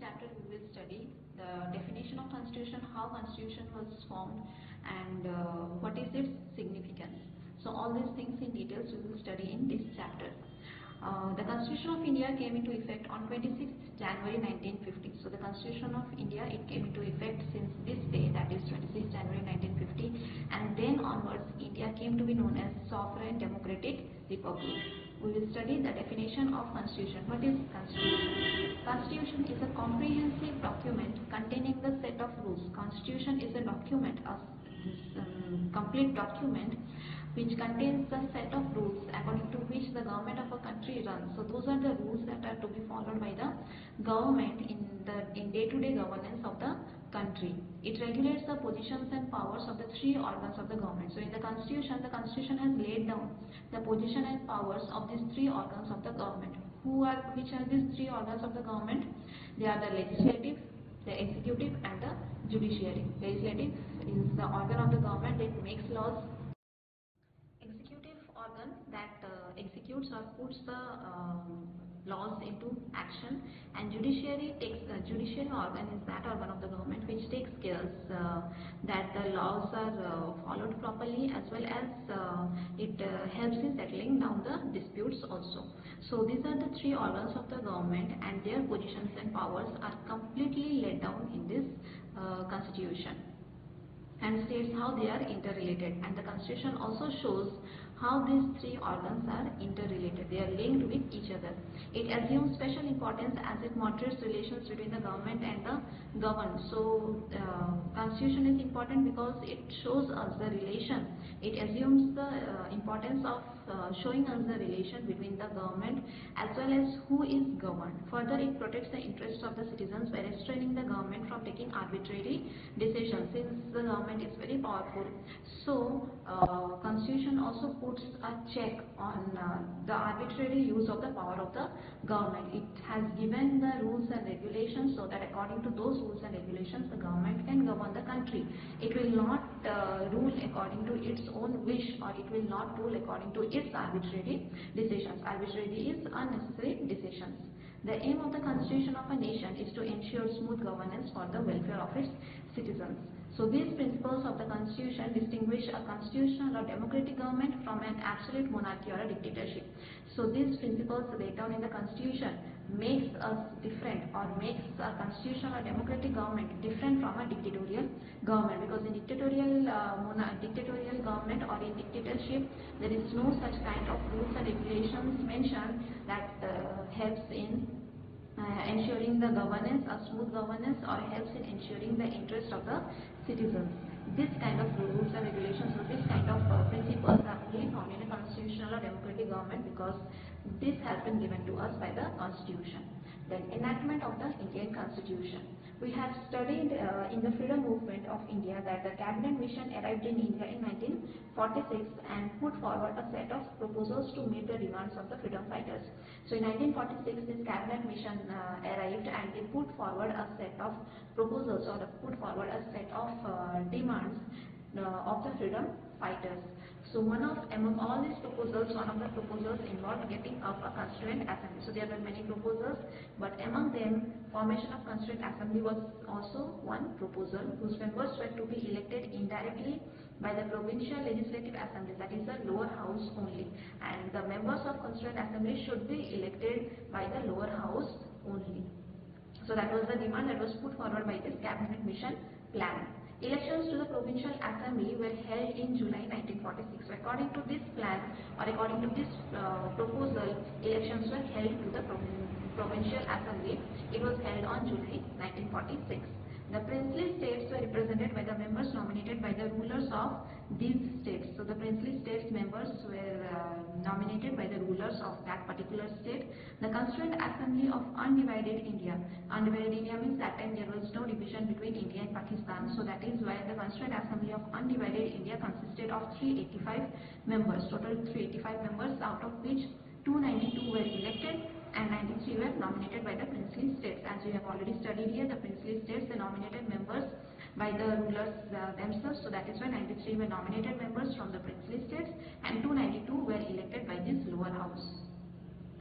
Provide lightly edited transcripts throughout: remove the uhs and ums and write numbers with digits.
chapter we will study the definition of constitution, how constitution was formed, and what is its significance. So all these things in details we will study in this chapter. The Constitution of India came into effect on 26th January 1950. So the Constitution of India, it came into effect since this day, that is 26th January 1950, and then onwards India came to be known as Sovereign Democratic Republic. We will study the definition of Constitution. What is Constitution? Constitution is a comprehensive document containing the set of rules. Constitution is a document, a complete document which contains the set of rules according to which the government of a country runs. So those are the rules that are to be followed by the government in day-to-day governance of the country. It regulates the positions and powers of the three organs of the government. So in the Constitution has laid down the position and powers of these three organs of the government. Which are these three organs of the government? They are the legislative, the executive, and the judiciary. Legislative is the organ of the government that makes laws. Executive organ that executes or puts the laws into action, and judiciary organ is that organ of the government which takes care that the laws are followed properly, as well as it helps in settling down the disputes also. So these are the three organs of the government, and their positions and powers are completely laid down in this constitution, and states how they are interrelated. And the constitution also shows how these three organs are interrelated. They are linked with each other. It assumes special importance as it moderates relations between the government and the governed. So constitution is important because it shows us the relation. It assumes the importance of showing us the relation between the government as well as who is governed. Further, it protects the interests of the citizens by restraining the government from taking arbitrary decisions, since the government is very powerful. So constitution also puts a check on the arbitrary use of the power of the government. It has given the rules and regulations so that according to those rules and regulations the government can govern the country. It will not rule according to its own wish, or it will not rule according to its arbitrary decisions. Arbitrary is unnecessary decisions. The aim of the constitution of a nation is to ensure smooth governance for the welfare of its citizens. So these principles of the constitution distinguish a constitutional or democratic government from an absolute monarchy or a dictatorship. So these principles laid down in the constitution makes us different, or makes a constitutional or democratic government different from a dictatorial government, because in dictatorial government or in dictatorship there is no such kind of rules and regulations mentioned that helps in ensuring the governance, a smooth governance, or helps in ensuring the interest of the citizens. This kind of rules and regulations, or this kind of principles are only found in a constitutional or democratic government, because this has been given to us by the constitution. Then enactment of the Indian Constitution. We have studied in the freedom movement of India that the cabinet mission arrived in India in 1946 and put forward a set of proposals to meet the demands of the freedom fighters. So in 1946 this cabinet mission arrived, and they put forward a set of proposals, or put forward a set of demands of the freedom fighters. So among all these proposals, one of the proposals involved getting up a constituent assembly. So there were many proposals, but among them formation of constituent assembly was also one proposal, whose members were to be elected indirectly by the provincial legislative assemblies, that is the lower house only, and the members of constituent assembly should be elected by the lower house only. So that was the demand that was put forward by this cabinet mission plan. Elections to the provincial assembly were held in July 1946. So according to this plan, or according to this proposal, elections were held to the provincial assembly. It was held on July 1946. The princely states were represented by the members nominated by the rulers of these states. So the princely states members were nominated by the rulers of that particular state. The Constituent Assembly of Undivided India. Undivided India means that time there was no division between India and Pakistan. So that is why the Constituent Assembly of Undivided India consisted of 385 members. Total 385 members, out of which 292 were elected and 93 were nominated by the princely states. As we have already studied here, the princely states, they nominated members by the rulers themselves. So that is why 93 were nominated members from the princely states and 292 were elected by this lower house.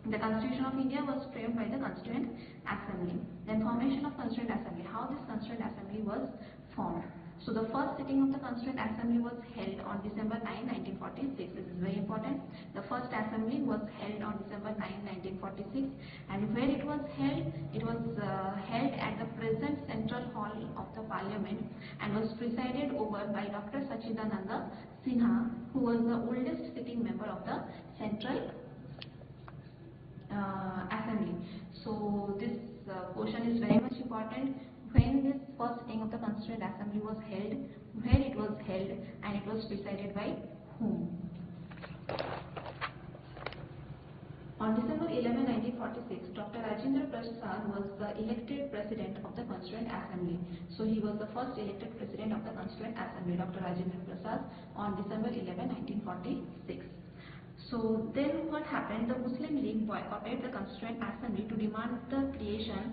The Constitution of India was framed by the Constituent Assembly. Then formation of Constituent Assembly. How this Constituent Assembly was formed. So the first sitting of the Constituent Assembly was held on December 9, 1946. This is very important. The first assembly was held on December 9, 1946, and where it was held? It was held at the present Central Hall of the Parliament and was presided over by Dr. Sachidananda Sinha, who was the oldest sitting member of the Central Assembly. So this question is very much important. When this first sitting of the Constituent Assembly was held, where it was held, and it was presided by whom? On December 11, 1946, Dr. Rajendra Prasad was the elected president of the Constituent Assembly. So he was the first elected president of the Constituent Assembly, Dr. Rajendra Prasad, on December 11, 1946. So then what happened? The Muslim League boycotted the Constituent Assembly to demand the creation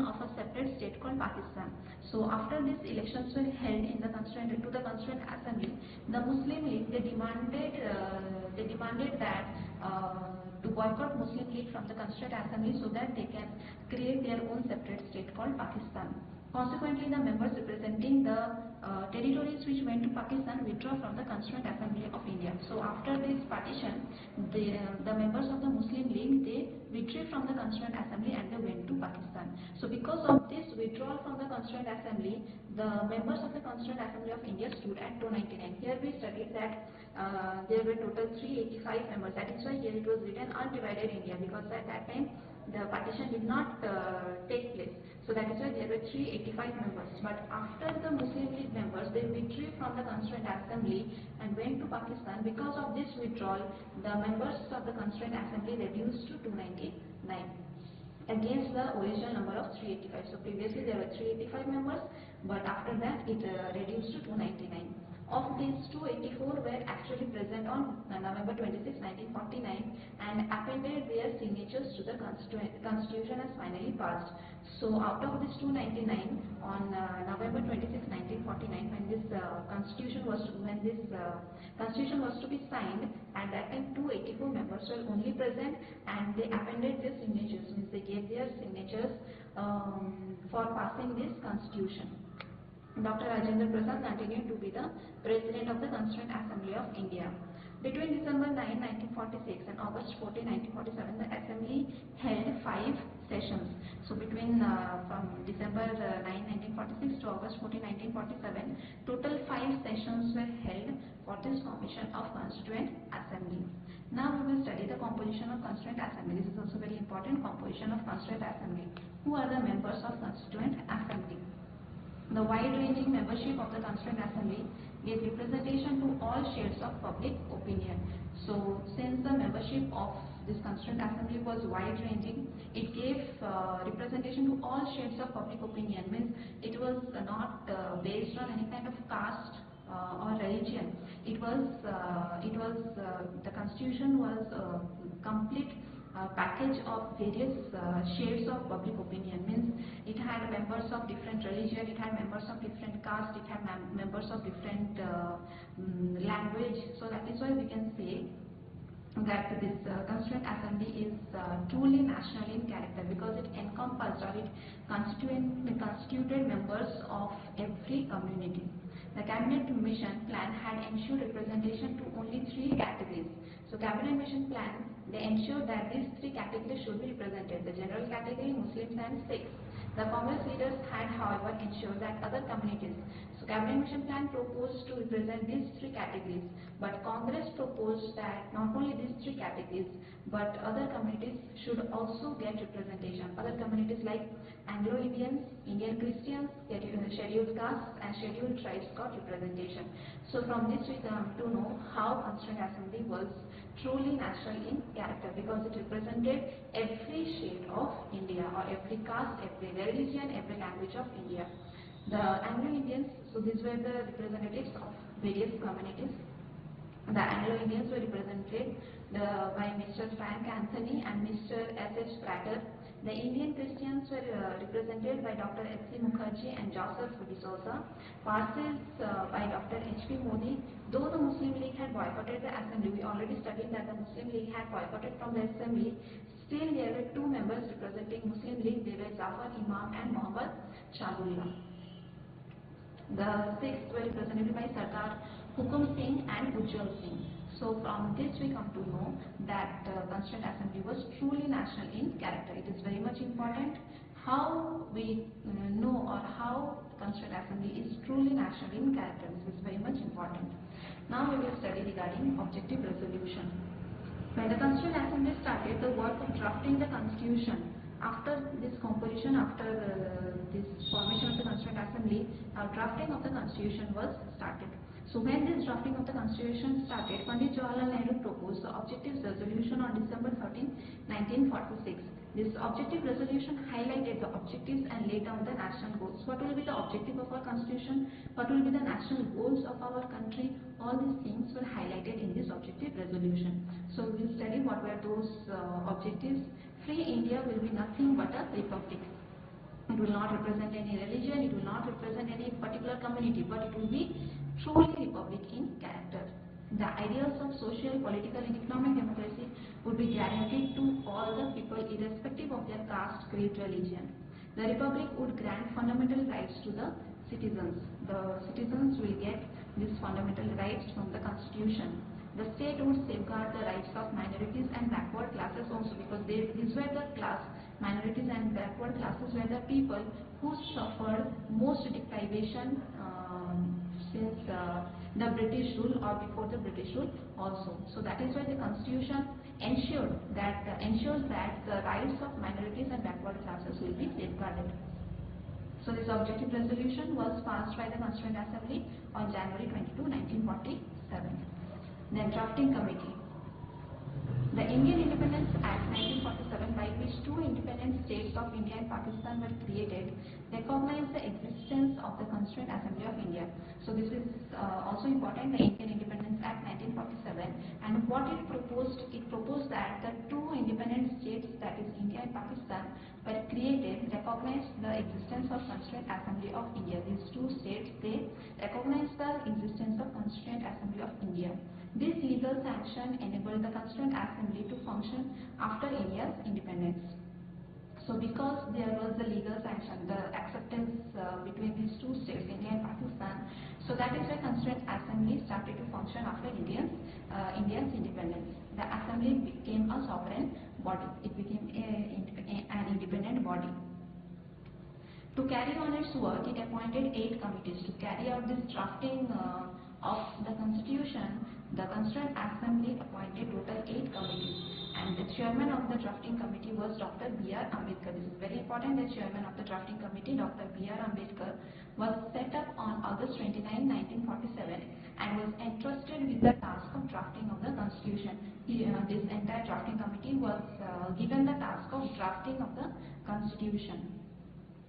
of a separate state called Pakistan. So after these elections were held in the Constituent Assembly, the Muslim League they demanded that to boycott Muslim League from the Constituent Assembly so that they can create their own separate state called Pakistan. Consequently, the members representing the territories which went to Pakistan withdraw from the Constituent Assembly of India. So after this partition, the members of the Muslim League they withdrew from the Constituent Assembly and they went to Pakistan. So because of this withdrawal from the Constituent Assembly, the members of the Constituent Assembly of India stood at 299. Here we studied that there were total 385 members. That is why here it was written undivided India, because at that time the partition did not take place. So that is why there were 385 members. But after the Muslim League members, they withdrew from the Constituent Assembly and went to Pakistan. Because of this withdrawal, the members of the Constituent Assembly reduced to 299 against the original number of 385. So previously there were 385 members, but after that it reduced to 299. Of these, 284 were actually present on November 26, 1949 and appended their signatures to the Constitution as finally passed. So out of this 299, on November 26, 1949, when this Constitution was to be signed, at that time 284 members were only present and they appended their signatures, means they gave their signatures for passing this Constitution. Dr. Rajendra Prasad continued to be the President of the Constituent Assembly of India. Between December 9, 1946 and August 14, 1947, the Assembly held 5 sessions. So between from December 9, 1946 to August 14, 1947, total 5 sessions were held for this formation of Constituent Assembly. Now we will study the composition of Constituent Assembly. This is also very important, composition of Constituent Assembly. Who are the members of Constituent Assembly? The wide-ranging membership of the Constituent Assembly gave representation to all shades of public opinion. So, since the membership of this Constituent Assembly was wide-ranging, it gave representation to all shades of public opinion. Means it was not based on any kind of caste or religion. The Constitution was complete package of various shades of public opinion. Means it had members of different religion, it had members of different caste, it had members of different language. So that is why we can say that this Constituent Assembly is truly national in character, because it encompassed or it constituted members of every community. The Cabinet Mission Plan had ensured representation to only 3 categories. So Cabinet Mission Plan, they ensured that these 3 categories should be represented: the general category, Muslims and Sikhs. The Congress leaders had, however, ensured that other communities. So Cabinet Mission Plan proposed to represent these 3 categories, but Congress proposed that not only these 3 categories, but other communities should also get representation. Other communities like Anglo-Indians, Indian Christians, scheduled castes and scheduled tribes got representation. So from this we come to know how Constituent Assembly was truly national in character, because it represented every shade of India, or every caste, every religion, every language of India. The Anglo-Indians, so these were the representatives of various communities. The Anglo-Indians were represented by Mr. Frank Anthony and Mr. S.H. Prater. The Indian Christians were represented by Dr. S.C. Mukherjee and Joseph D'Souza. Parsis by Dr. H.P. Modi. Though the Muslim League had boycotted the assembly, we already studied that the Muslim League had boycotted from the assembly. Still, there were two members representing Muslim League. They were Zafar Imam and Muhammad Shahullah. The sixth were represented by Sardar Hukum Singh and Ujjwal Singh. So from this we come to know that Constituent Assembly was truly national in character. It is very much important how we know or how Constituent Assembly is truly national in character. This is very much important. Now we will study regarding objective resolution. When the Constituent Assembly started the work of drafting the Constitution, after this composition, after this formation of the Constituent Assembly, drafting of the Constitution was started. So when this drafting of the Constitution started, Pandit Jawaharlal Nehru proposed the Objectives Resolution on December 13, 1946. This objective resolution highlighted the objectives and laid down the national goals. What will be the objective of our constitution? What will be the national goals of our country? All these things were highlighted in this objective resolution. So we will study what were those objectives. Free India will be nothing but a republic. It will not represent any religion, it will not represent any particular community, but it will be truly republic in character. The ideals of social, political and economic democracy would be guaranteed to all the people irrespective of their caste, creed, religion. The republic would grant fundamental rights to the citizens. The citizens will get these fundamental rights from the constitution. The state would safeguard the rights of minorities and backward classes also, because these were the class, minorities and backward classes were the people who suffered most deprivation since the British rule or before the British rule also. So that is why the constitution ensures that the rights of minorities and backward classes will be safeguarded. So this objective resolution was passed by the Constituent Assembly on January 22, 1947. Then drafting committee. The Indian Independence Act 1947, by which two independent states of India and Pakistan were created, recognized the existence of the Constituent Assembly of India. So this is also important, the Indian Independence Act 1947, and what it proposed that the two independent states, that is India and Pakistan, were created, recognized the existence of Constituent Assembly of India. These two states, they recognized the existence of Constituent Assembly of India. This legal sanction enabled the Constituent Assembly to function after India's independence. So because there was the legal sanction, the acceptance between these two states, India and Pakistan, so that is why Constituent Assembly started to function after India's independence. The Assembly became a sovereign body. It became an independent body. To carry on its work, it appointed 8 committees to carry out this drafting of the Constitution. The Constituent Assembly appointed total 8 committees, and the chairman of the drafting committee was Dr. B.R. Ambedkar. This is very important. The chairman of the drafting committee, Dr. B.R. Ambedkar, was set up on August 29, 1947, and was entrusted with the task of drafting of the Constitution. This entire drafting committee was given the task of drafting of the Constitution.